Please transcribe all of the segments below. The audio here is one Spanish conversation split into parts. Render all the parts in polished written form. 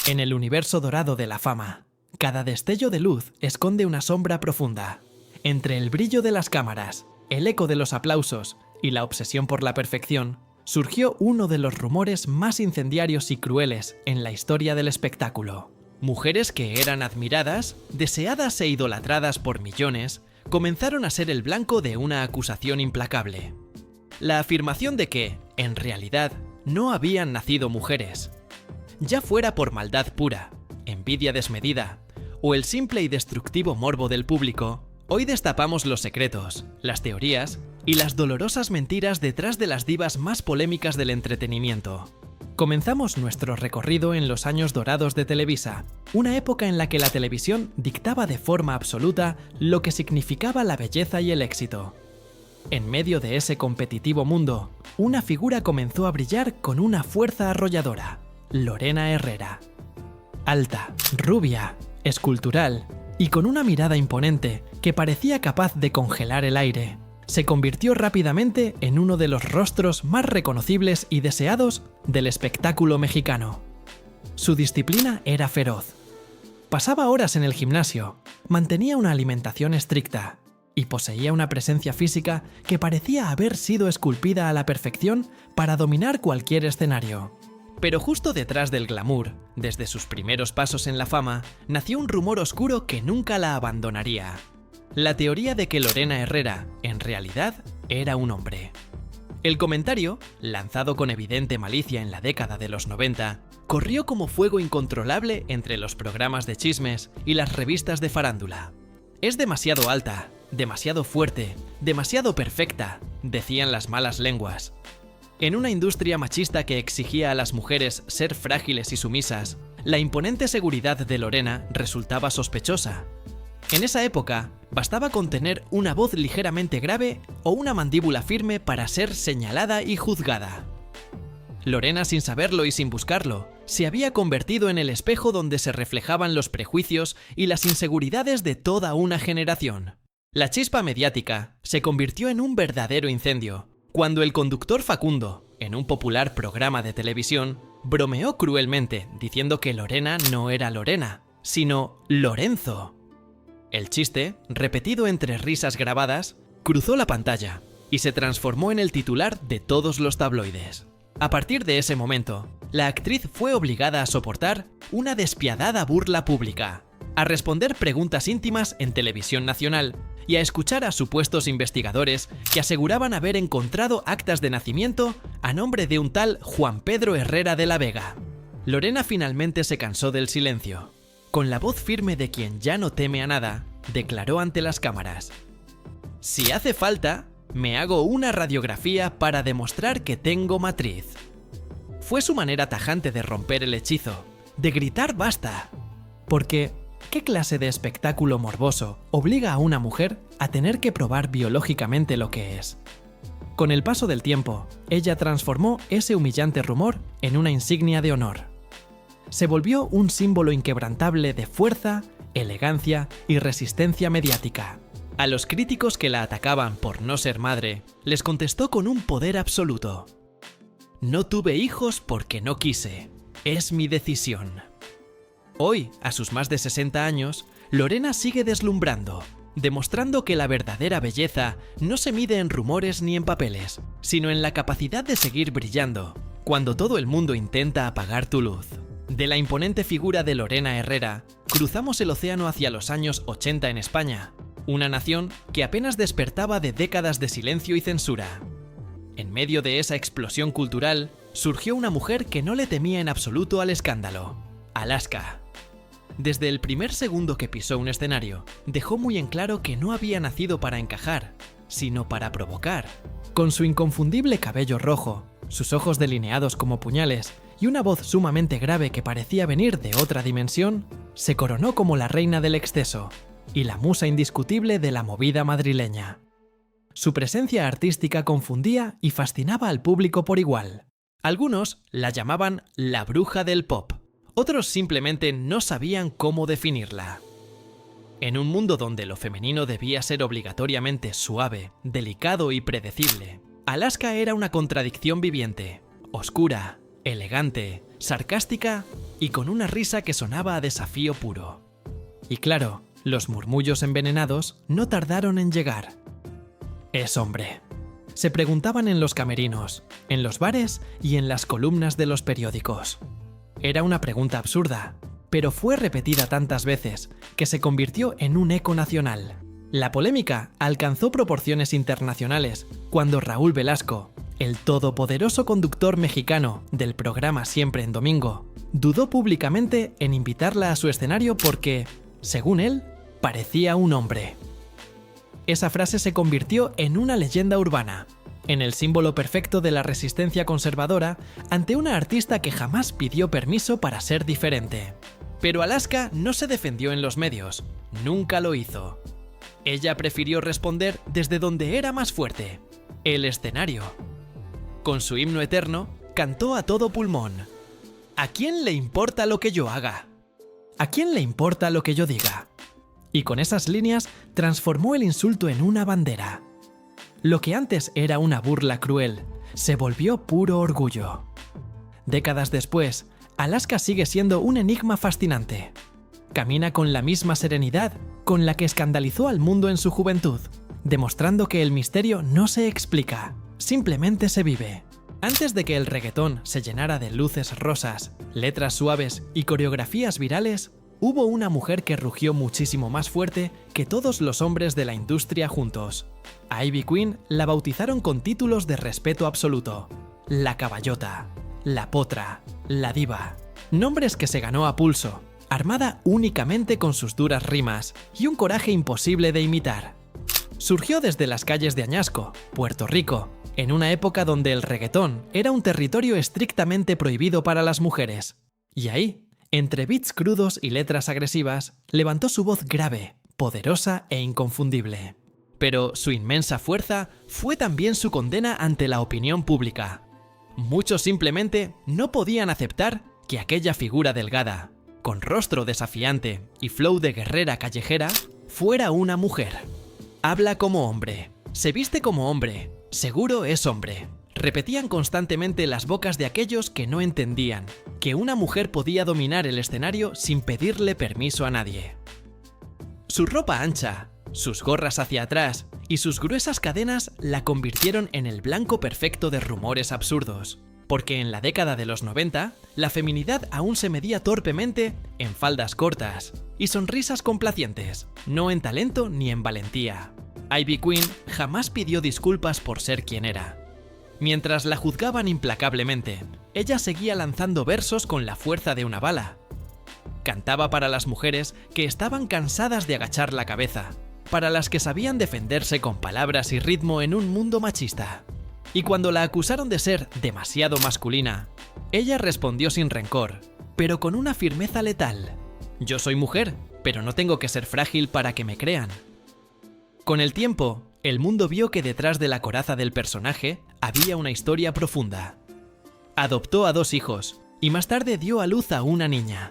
En el universo dorado de la fama, cada destello de luz esconde una sombra profunda. Entre el brillo de las cámaras, el eco de los aplausos y la obsesión por la perfección, surgió uno de los rumores más incendiarios y crueles en la historia del espectáculo. Mujeres que eran admiradas, deseadas e idolatradas por millones, comenzaron a ser el blanco de una acusación implacable. La afirmación de que, en realidad, no habían nacido mujeres. Ya fuera por maldad pura, envidia desmedida o el simple y destructivo morbo del público, hoy destapamos los secretos, las teorías y las dolorosas mentiras detrás de las divas más polémicas del entretenimiento. Comenzamos nuestro recorrido en los años dorados de Televisa, una época en la que la televisión dictaba de forma absoluta lo que significaba la belleza y el éxito. En medio de ese competitivo mundo, una figura comenzó a brillar con una fuerza arrolladora: Lorena Herrera. Alta, rubia, escultural y con una mirada imponente que parecía capaz de congelar el aire, se convirtió rápidamente en uno de los rostros más reconocibles y deseados del espectáculo mexicano. Su disciplina era feroz. Pasaba horas en el gimnasio, mantenía una alimentación estricta y poseía una presencia física que parecía haber sido esculpida a la perfección para dominar cualquier escenario. Pero justo detrás del glamour, desde sus primeros pasos en la fama, nació un rumor oscuro que nunca la abandonaría. La teoría de que Lorena Herrera, en realidad, era un hombre. El comentario, lanzado con evidente malicia en la década de los 90, corrió como fuego incontrolable entre los programas de chismes y las revistas de farándula. Es demasiado alta, demasiado fuerte, demasiado perfecta, decían las malas lenguas. En una industria machista que exigía a las mujeres ser frágiles y sumisas, la imponente seguridad de Lorena resultaba sospechosa. En esa época, bastaba con tener una voz ligeramente grave o una mandíbula firme para ser señalada y juzgada. Lorena, sin saberlo y sin buscarlo, se había convertido en el espejo donde se reflejaban los prejuicios y las inseguridades de toda una generación. La chispa mediática se convirtió en un verdadero incendio, cuando el conductor Facundo, en un popular programa de televisión, bromeó cruelmente diciendo que Lorena no era Lorena, sino Lorenzo. El chiste, repetido entre risas grabadas, cruzó la pantalla y se transformó en el titular de todos los tabloides. A partir de ese momento, la actriz fue obligada a soportar una despiadada burla pública, a responder preguntas íntimas en televisión nacional y a escuchar a supuestos investigadores que aseguraban haber encontrado actas de nacimiento a nombre de un tal Juan Pedro Herrera de la Vega. Lorena finalmente se cansó del silencio. Con la voz firme de quien ya no teme a nada, declaró ante las cámaras: "Si hace falta, me hago una radiografía para demostrar que tengo matriz". Fue su manera tajante de romper el hechizo, de gritar basta. Porque, ¿qué clase de espectáculo morboso obliga a una mujer a tener que probar biológicamente lo que es? Con el paso del tiempo, ella transformó ese humillante rumor en una insignia de honor. Se volvió un símbolo inquebrantable de fuerza, elegancia y resistencia mediática. A los críticos que la atacaban por no ser madre, les contestó con un poder absoluto: "No tuve hijos porque no quise, es mi decisión". Hoy, a sus más de 60 años, Lorena sigue deslumbrando, demostrando que la verdadera belleza no se mide en rumores ni en papeles, sino en la capacidad de seguir brillando, cuando todo el mundo intenta apagar tu luz. De la imponente figura de Lorena Herrera, cruzamos el océano hacia los años 80 en España, una nación que apenas despertaba de décadas de silencio y censura. En medio de esa explosión cultural, surgió una mujer que no le temía en absoluto al escándalo: Alaska. Desde el primer segundo que pisó un escenario, dejó muy en claro que no había nacido para encajar, sino para provocar. Con su inconfundible cabello rojo, sus ojos delineados como puñales y una voz sumamente grave que parecía venir de otra dimensión, se coronó como la reina del exceso y la musa indiscutible de la movida madrileña. Su presencia artística confundía y fascinaba al público por igual. Algunos la llamaban la bruja del pop, otros simplemente no sabían cómo definirla. En un mundo donde lo femenino debía ser obligatoriamente suave, delicado y predecible, Alaska era una contradicción viviente: oscura, elegante, sarcástica y con una risa que sonaba a desafío puro. Y claro, los murmullos envenenados no tardaron en llegar. «¿Es hombre?», se preguntaban en los camerinos, en los bares y en las columnas de los periódicos. Era una pregunta absurda, pero fue repetida tantas veces que se convirtió en un eco nacional. La polémica alcanzó proporciones internacionales cuando Raúl Velasco, el todopoderoso conductor mexicano del programa Siempre en Domingo, dudó públicamente en invitarla a su escenario porque, según él, parecía un hombre. Esa frase se convirtió en una leyenda urbana, en el símbolo perfecto de la resistencia conservadora ante una artista que jamás pidió permiso para ser diferente. Pero Alaska no se defendió en los medios, nunca lo hizo. Ella prefirió responder desde donde era más fuerte, el escenario. Con su himno eterno, cantó a todo pulmón: «¿A quién le importa lo que yo haga? ¿A quién le importa lo que yo diga?». Y con esas líneas transformó el insulto en una bandera. Lo que antes era una burla cruel, se volvió puro orgullo. Décadas después, Alaska sigue siendo un enigma fascinante. Camina con la misma serenidad con la que escandalizó al mundo en su juventud, demostrando que el misterio no se explica, simplemente se vive. Antes de que el reggaetón se llenara de luces rosas, letras suaves y coreografías virales, hubo una mujer que rugió muchísimo más fuerte que todos los hombres de la industria juntos. A Ivy Queen la bautizaron con títulos de respeto absoluto: la caballota, la potra, la diva. Nombres que se ganó a pulso, armada únicamente con sus duras rimas y un coraje imposible de imitar. Surgió desde las calles de Añasco, Puerto Rico, en una época donde el reggaetón era un territorio estrictamente prohibido para las mujeres. Y ahí, entre beats crudos y letras agresivas, levantó su voz grave, poderosa e inconfundible. Pero su inmensa fuerza fue también su condena ante la opinión pública. Muchos simplemente no podían aceptar que aquella figura delgada, con rostro desafiante y flow de guerrera callejera, fuera una mujer. Habla como hombre, se viste como hombre, seguro es hombre. Repetían constantemente las bocas de aquellos que no entendían que una mujer podía dominar el escenario sin pedirle permiso a nadie. Su ropa ancha, sus gorras hacia atrás y sus gruesas cadenas la convirtieron en el blanco perfecto de rumores absurdos, porque en la década de los 90, la feminidad aún se medía torpemente en faldas cortas y sonrisas complacientes, no en talento ni en valentía. Ivy Queen jamás pidió disculpas por ser quien era. Mientras la juzgaban implacablemente, ella seguía lanzando versos con la fuerza de una bala. Cantaba para las mujeres que estaban cansadas de agachar la cabeza, para las que sabían defenderse con palabras y ritmo en un mundo machista. Y cuando la acusaron de ser demasiado masculina, ella respondió sin rencor, pero con una firmeza letal: «Yo soy mujer, pero no tengo que ser frágil para que me crean». Con el tiempo, el mundo vio que detrás de la coraza del personaje había una historia profunda. Adoptó a 2 hijos y más tarde dio a luz a una niña.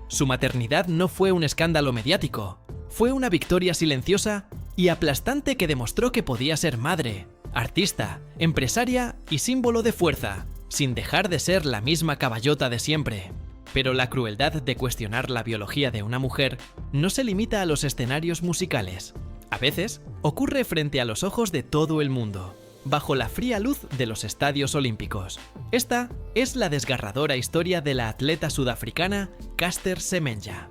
Su maternidad no fue un escándalo mediático, fue una victoria silenciosa y aplastante que demostró que podía ser madre, artista, empresaria y símbolo de fuerza, sin dejar de ser la misma caballota de siempre. Pero la crueldad de cuestionar la biología de una mujer no se limita a los escenarios musicales. A veces, ocurre frente a los ojos de todo el mundo, bajo la fría luz de los estadios olímpicos. Esta es la desgarradora historia de la atleta sudafricana Caster Semenya.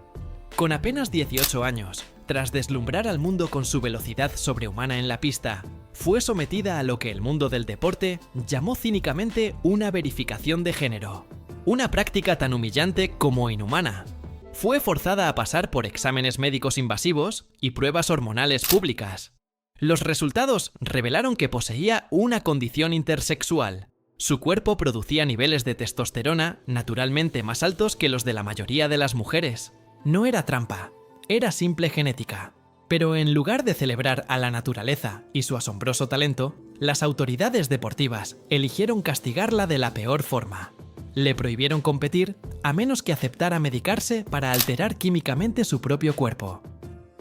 Con apenas 18 años, tras deslumbrar al mundo con su velocidad sobrehumana en la pista, fue sometida a lo que el mundo del deporte llamó cínicamente una verificación de género. Una práctica tan humillante como inhumana. Fue forzada a pasar por exámenes médicos invasivos y pruebas hormonales públicas. Los resultados revelaron que poseía una condición intersexual. Su cuerpo producía niveles de testosterona naturalmente más altos que los de la mayoría de las mujeres. No era trampa, era simple genética. Pero en lugar de celebrar a la naturaleza y su asombroso talento, las autoridades deportivas eligieron castigarla de la peor forma. Le prohibieron competir a menos que aceptara medicarse para alterar químicamente su propio cuerpo.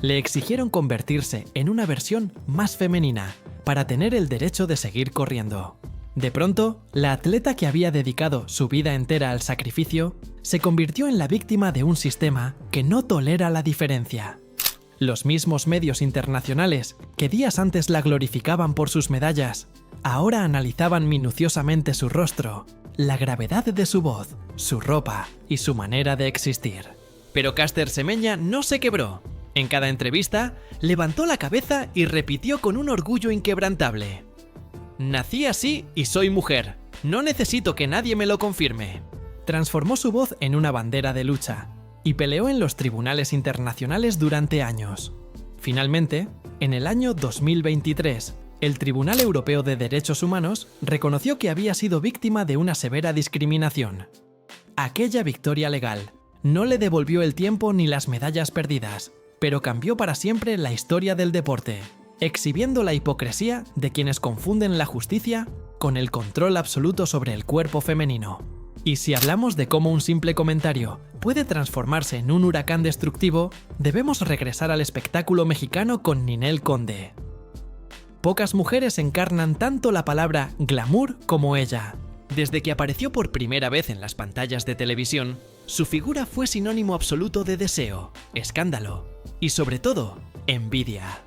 Le exigieron convertirse en una versión más femenina para tener el derecho de seguir corriendo. De pronto, la atleta que había dedicado su vida entera al sacrificio se convirtió en la víctima de un sistema que no tolera la diferencia. Los mismos medios internacionales que días antes la glorificaban por sus medallas, ahora analizaban minuciosamente su rostro, la gravedad de su voz, su ropa y su manera de existir. Pero Caster Semenya no se quebró. En cada entrevista, levantó la cabeza y repitió con un orgullo inquebrantable: «Nací así y soy mujer. No necesito que nadie me lo confirme». Transformó su voz en una bandera de lucha y peleó en los tribunales internacionales durante años. Finalmente, en el año 2023, el Tribunal Europeo de Derechos Humanos reconoció que había sido víctima de una severa discriminación. Aquella victoria legal no le devolvió el tiempo ni las medallas perdidas, pero cambió para siempre la historia del deporte, exhibiendo la hipocresía de quienes confunden la justicia con el control absoluto sobre el cuerpo femenino. Y si hablamos de cómo un simple comentario puede transformarse en un huracán destructivo, debemos regresar al espectáculo mexicano con Ninel Conde. Pocas mujeres encarnan tanto la palabra glamour como ella. Desde que apareció por primera vez en las pantallas de televisión, su figura fue sinónimo absoluto de deseo, escándalo y, sobre todo, envidia.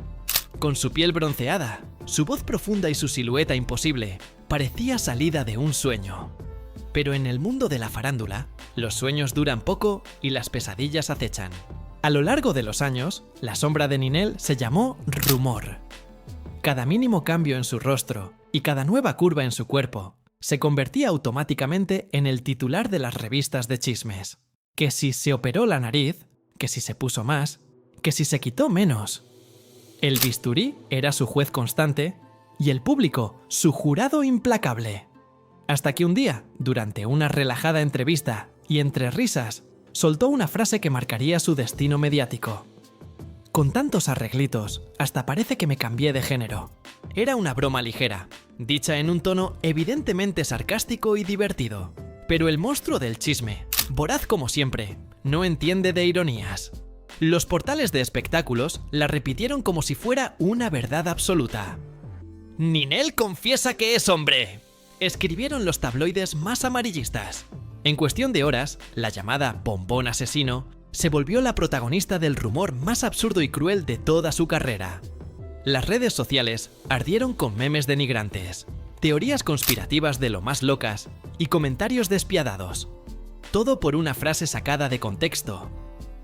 Con su piel bronceada, su voz profunda y su silueta imposible, parecía salida de un sueño. Pero en el mundo de la farándula, los sueños duran poco y las pesadillas acechan. A lo largo de los años, la sombra de Ninel se llamó rumor. Cada mínimo cambio en su rostro y cada nueva curva en su cuerpo se convertía automáticamente en el titular de las revistas de chismes. Que si se operó la nariz, que si se puso más, que si se quitó menos. El bisturí era su juez constante y el público su jurado implacable. Hasta que un día, durante una relajada entrevista y entre risas, soltó una frase que marcaría su destino mediático. «Con tantos arreglitos, hasta parece que me cambié de género». Era una broma ligera, dicha en un tono evidentemente sarcástico y divertido. Pero el monstruo del chisme, voraz como siempre, no entiende de ironías. Los portales de espectáculos la repitieron como si fuera una verdad absoluta. «Ninel confiesa que es hombre», escribieron los tabloides más amarillistas. En cuestión de horas, la llamada bombón asesino se volvió la protagonista del rumor más absurdo y cruel de toda su carrera. Las redes sociales ardieron con memes denigrantes, teorías conspirativas de lo más locas y comentarios despiadados. Todo por una frase sacada de contexto.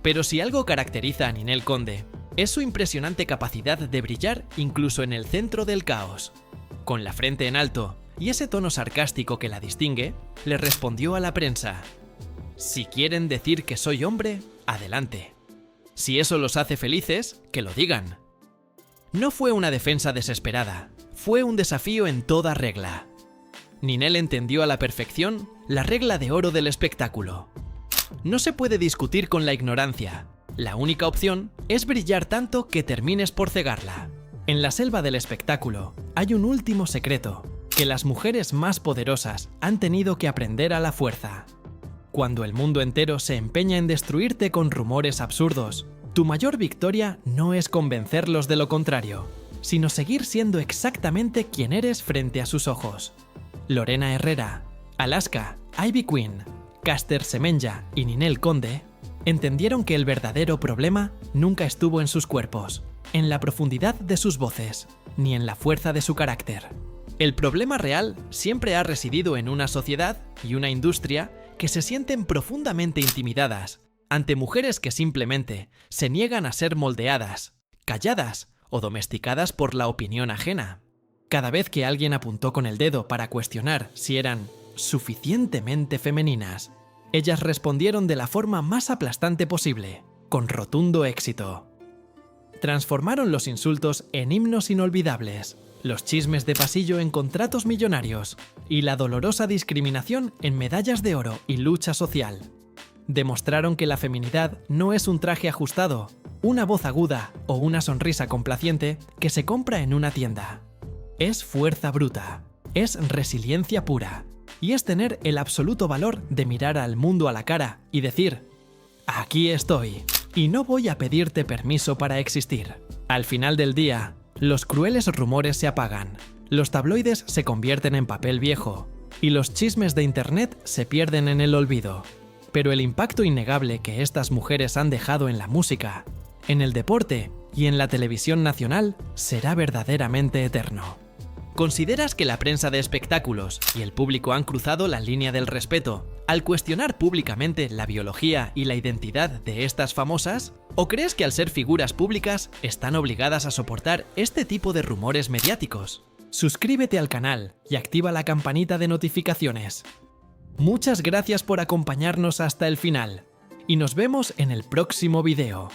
Pero si algo caracteriza a Ninel Conde, es su impresionante capacidad de brillar incluso en el centro del caos. Con la frente en alto y ese tono sarcástico que la distingue, le respondió a la prensa: «Si quieren decir que soy hombre, adelante. Si eso los hace felices, que lo digan». No fue una defensa desesperada, fue un desafío en toda regla. Ninel entendió a la perfección la regla de oro del espectáculo. No se puede discutir con la ignorancia. La única opción es brillar tanto que termines por cegarla. En la selva del espectáculo hay un último secreto que las mujeres más poderosas han tenido que aprender a la fuerza. Cuando el mundo entero se empeña en destruirte con rumores absurdos, tu mayor victoria no es convencerlos de lo contrario, sino seguir siendo exactamente quien eres frente a sus ojos. Lorena Herrera, Alaska, Ivy Queen, Caster Semenya y Ninel Conde entendieron que el verdadero problema nunca estuvo en sus cuerpos, en la profundidad de sus voces, ni en la fuerza de su carácter. El problema real siempre ha residido en una sociedad y una industria que se sienten profundamente intimidadas ante mujeres que simplemente se niegan a ser moldeadas, calladas o domesticadas por la opinión ajena. Cada vez que alguien apuntó con el dedo para cuestionar si eran suficientemente femeninas, ellas respondieron de la forma más aplastante posible, con rotundo éxito. Transformaron los insultos en himnos inolvidables, los chismes de pasillo en contratos millonarios y la dolorosa discriminación en medallas de oro y lucha social. Demostraron que la feminidad no es un traje ajustado, una voz aguda o una sonrisa complaciente que se compra en una tienda. Es fuerza bruta, es resiliencia pura y es tener el absoluto valor de mirar al mundo a la cara y decir: «Aquí estoy y no voy a pedirte permiso para existir». Al final del día, los crueles rumores se apagan Los tabloides se convierten en papel viejo y los chismes de Internet se pierden en el olvido. Pero el impacto innegable que estas mujeres han dejado en la música, en el deporte y en la televisión nacional será verdaderamente eterno. ¿Consideras que la prensa de espectáculos y el público han cruzado la línea del respeto al cuestionar públicamente la biología y la identidad de estas famosas? ¿O crees que al ser figuras públicas están obligadas a soportar este tipo de rumores mediáticos? Suscríbete al canal y activa la campanita de notificaciones. Muchas gracias por acompañarnos hasta el final y nos vemos en el próximo video.